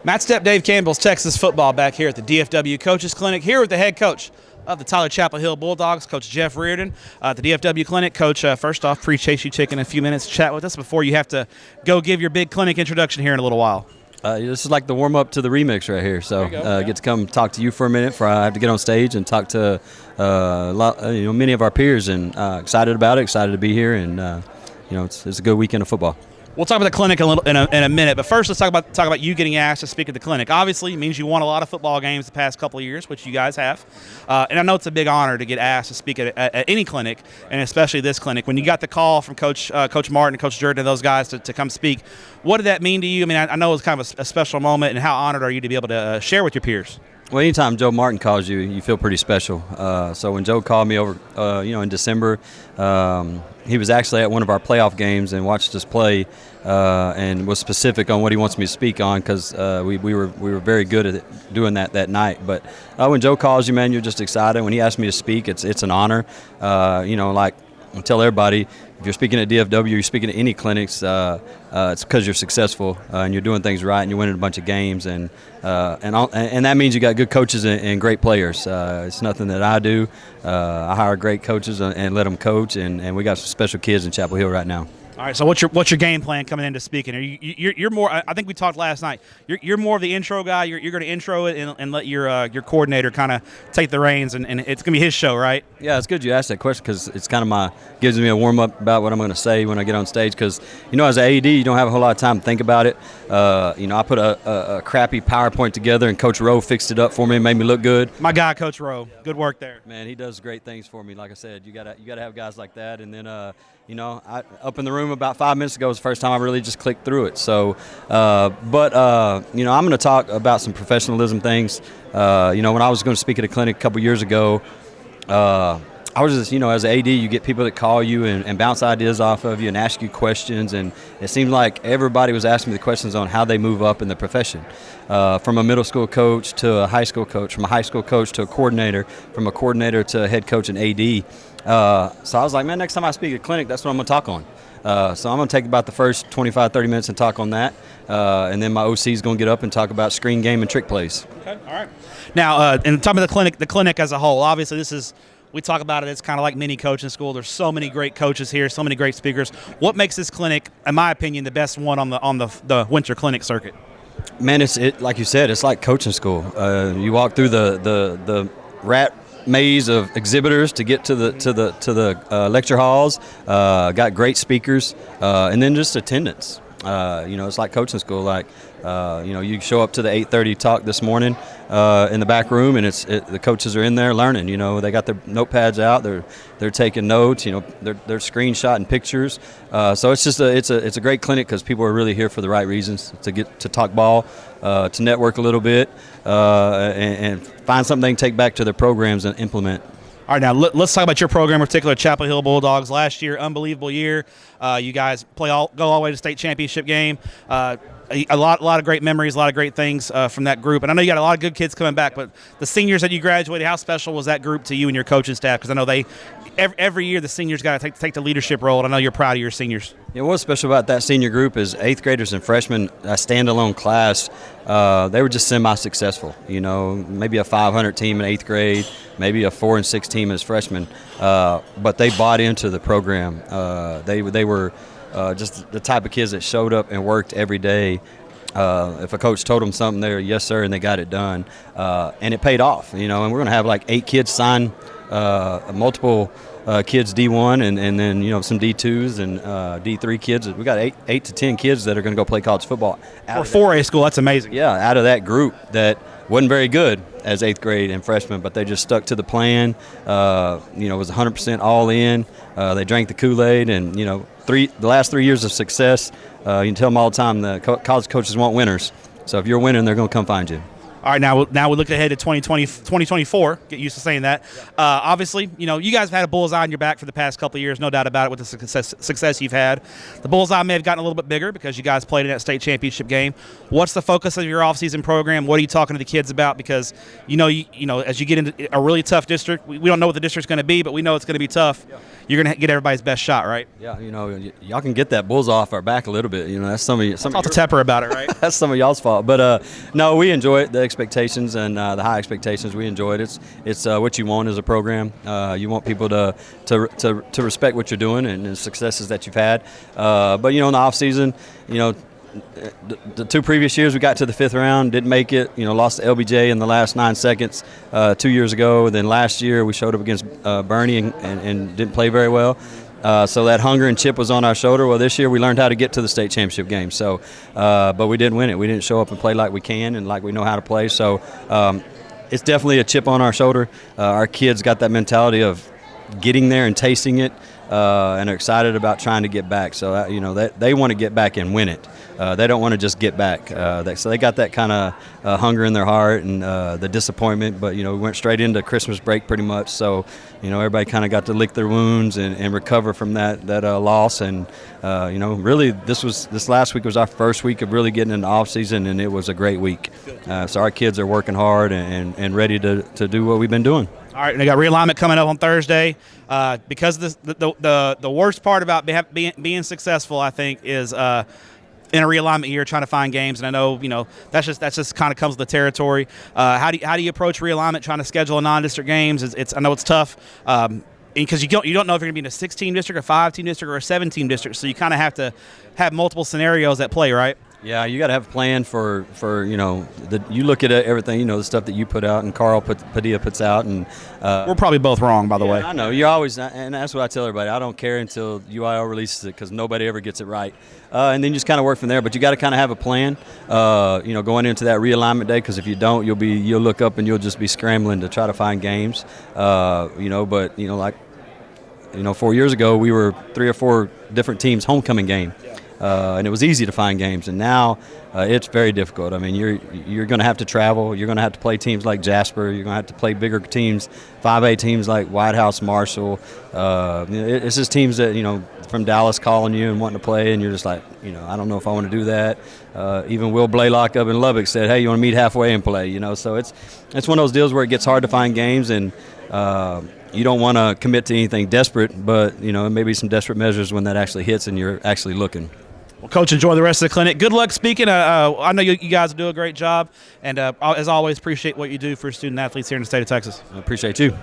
Matt Stepp, Dave Campbell's Texas football back here at the DFW Coaches Clinic, here with the head coach of the Tyler Chapel Hill Bulldogs, Coach Jeff Riordan. At the DFW Clinic, Coach, first off, appreciate you taking a few minutes to chat with us before you have to go give your big clinic introduction here in a little while. This is like the warm-up to the remix right here. So get to come talk to you for a minute before I have to get on stage and talk to many of our peers, and excited about it, excited to be here, and it's a good weekend of football. We'll talk about the clinic in a minute, but first let's talk about you getting asked to speak at the clinic. Obviously, it means you won a lot of football games the past couple of years, which you guys have, and I know it's a big honor to get asked to speak at any clinic, and especially this clinic. When you got the call from Coach Martin and Coach Jordan and those guys to come speak, what did that mean to you? I mean, I know it was kind of a special moment, and how honored are you to be able to share with your peers? Well, anytime Joe Martin calls you, you feel pretty special. So when Joe called me over, in December, he was actually at one of our playoff games and watched us play, and was specific on what he wants me to speak on, because we were very good at doing that night. But when Joe calls you, man, you're just excited. When he asked me to speak, it's an honor. Like I tell everybody, if you're speaking at DFW, you're speaking at any clinics, it's because you're successful and you're doing things right and you're winning a bunch of games, and that means you got good coaches and great players. It's nothing that I do. I hire great coaches and let them coach, and we got some special kids in Chapel Hill right now. All right, so what's your game plan coming into speaking? You're more. I think we talked last night. You're more of the intro guy. You're going to intro it and let your coordinator kind of take the reins, and it's going to be his show, right? Yeah, it's good you asked that question, because it's kind of gives me a warm up about what I'm going to say when I get on stage. Because as an AD, you don't have a whole lot of time to think about it. I put a crappy PowerPoint together, and Coach Rowe fixed it up for me and made me look good. My guy, Coach Rowe, good work there. Man, he does great things for me. Like I said, you gotta have guys like that, and then up in the room about 5 minutes ago was the first time I really just clicked through it. So, I'm going to talk about some professionalism things. When I was going to speak at a clinic a couple years ago, I was just, as an AD, you get people that call you and bounce ideas off of you and ask you questions, and it seemed like everybody was asking me the questions on how they move up in the profession. From a middle school coach to a high school coach, from a high school coach to a coordinator, from a coordinator to a head coach and AD. So I was like, man, next time I speak at a clinic, that's what I'm going to talk on. So I'm going to take about the first 25, 30 minutes and talk on that. And then my OC is going to get up and talk about screen game and trick plays. Okay, all right. Now, in talking about the clinic as a whole, obviously we talk about it, it's kind of like mini coaching school. There's so many great coaches here, so many great speakers. What makes this clinic, in my opinion, the best one on the winter clinic circuit? Man, it's like you said, it's like coaching school. You walk through the rat maze of exhibitors to get to the lecture halls. Got great speakers, and then just attendance. It's like coaching school. Like you show up to the 8:30 talk this morning in the back room, and the coaches are in there learning. They got their notepads out. They're taking notes. They're screenshotting pictures. So it's just it's a great clinic, because people are really here for the right reasons, to get to talk ball, to network a little bit, and find something they can take back to their programs and implement. All right, now let's talk about your program, in particular, Chapel Hill Bulldogs. Last year, unbelievable year. You guys go all the way to state championship game. A lot of great memories, a lot of great things from that group. And I know you got a lot of good kids coming back, but the seniors that you graduated, how special was that group to you and your coaching staff? Because I know every year the seniors got to take the leadership role, and I know you're proud of your seniors. Yeah, what's special about that senior group is 8th graders and freshmen, a standalone class. They were just semi-successful. Maybe a 500 team in 8th grade, maybe a 4 and 6 team as freshmen, but they bought into the program. They were just the type of kids that showed up and worked every day. If a coach told them something, they're yes sir, and they got it done, and it paid off. And we're going to have like 8 kids sign, multiple kids D1, and then some D2s and D3 kids. We got 8 to 10 kids that are going to go play college football. For 4A school, that's amazing. Yeah, out of that group that wasn't very good as 8th grade and freshmen, but they just stuck to the plan. It was 100% all in. They drank the Kool-Aid, and the last 3 years of success. You can tell them all the time, the college coaches want winners. So if you're winning, they're going to come find you. All right, now we look ahead to 2024. Get used to saying that. Obviously, you guys have had a bullseye on your back for the past couple of years, no doubt about it, with the success you've had. The bullseye may have gotten a little bit bigger because you guys played in that state championship game. What's the focus of your offseason program? What are you talking to the kids about? Because as you get into a really tough district, we don't know what the district's going to be, but we know it's going to be tough. Yeah. You're going to get everybody's best shot, right? Yeah, y'all can get that bullseye off our back a little bit. That's some of you. Talk to Tepper about it, right? That's some of y'all's fault. But no, we enjoy it. The expectations and the high expectations, we enjoy it. It's what you want as a program. You want people to respect what you're doing and the successes that you've had. But in the off season, the 2 previous years we got to the 5th round, didn't make it. Lost to LBJ in the last 9 seconds 2 years ago. And then last year we showed up against Bernie and didn't play very well. So that hunger and chip was on our shoulder. Well, this year we learned how to get to the state championship game. So, but we didn't win it. We didn't show up and play like we can and like we know how to play. So it's definitely a chip on our shoulder. Our kids got that mentality of getting there and tasting it, and are excited about trying to get back. So they want to get back and win it. They don't want to just get back. So they got that kind of hunger in their heart and the disappointment. But we went straight into Christmas break pretty much. So everybody kind of got to lick their wounds and recover from that loss. And really this last week was our first week of really getting into off season, and it was a great week. So our kids are working hard and ready to do what we've been doing. All right, and they got realignment coming up on Thursday. Because the worst part about being successful, I think, is in a realignment year trying to find games. And I know that's just kind of comes with the territory. How do you approach realignment trying to schedule a non-district games? I know it's tough. Because you don't know if you're going to be in a 6-team district, a 5-team district, or a 7-team district, so you kind of have to have multiple scenarios at play, right? Yeah, you got to have a plan for you look at everything, the stuff that you put out and Padilla puts out. And we're probably both wrong, by the way. I know. You're always, and that's what I tell everybody. I don't care until UIL releases it because nobody ever gets it right. And then you just kind of work from there. But you got to kind of have a plan, going into that realignment day, because if you don't, you'll look up and you'll just be scrambling to try to find games. But 4 years ago, we were 3 or 4 different teams' homecoming game. And it was easy to find games, and now it's very difficult. I mean, you're going to have to travel. You're going to have to play teams like Jasper. You're going to have to play bigger teams, 5A teams like White House, Marshall. It's just teams that from Dallas calling you and wanting to play, and you're just like, I don't know if I want to do that. Even Will Blaylock up in Lubbock said, "Hey, you want to meet halfway and play?" So it's one of those deals where it gets hard to find games, and you don't want to commit to anything desperate, but maybe some desperate measures when that actually hits and you're actually looking. Well, Coach, enjoy the rest of the clinic. Good luck speaking. I know you guys do a great job, and as always, appreciate what you do for student athletes here in the state of Texas. I appreciate you.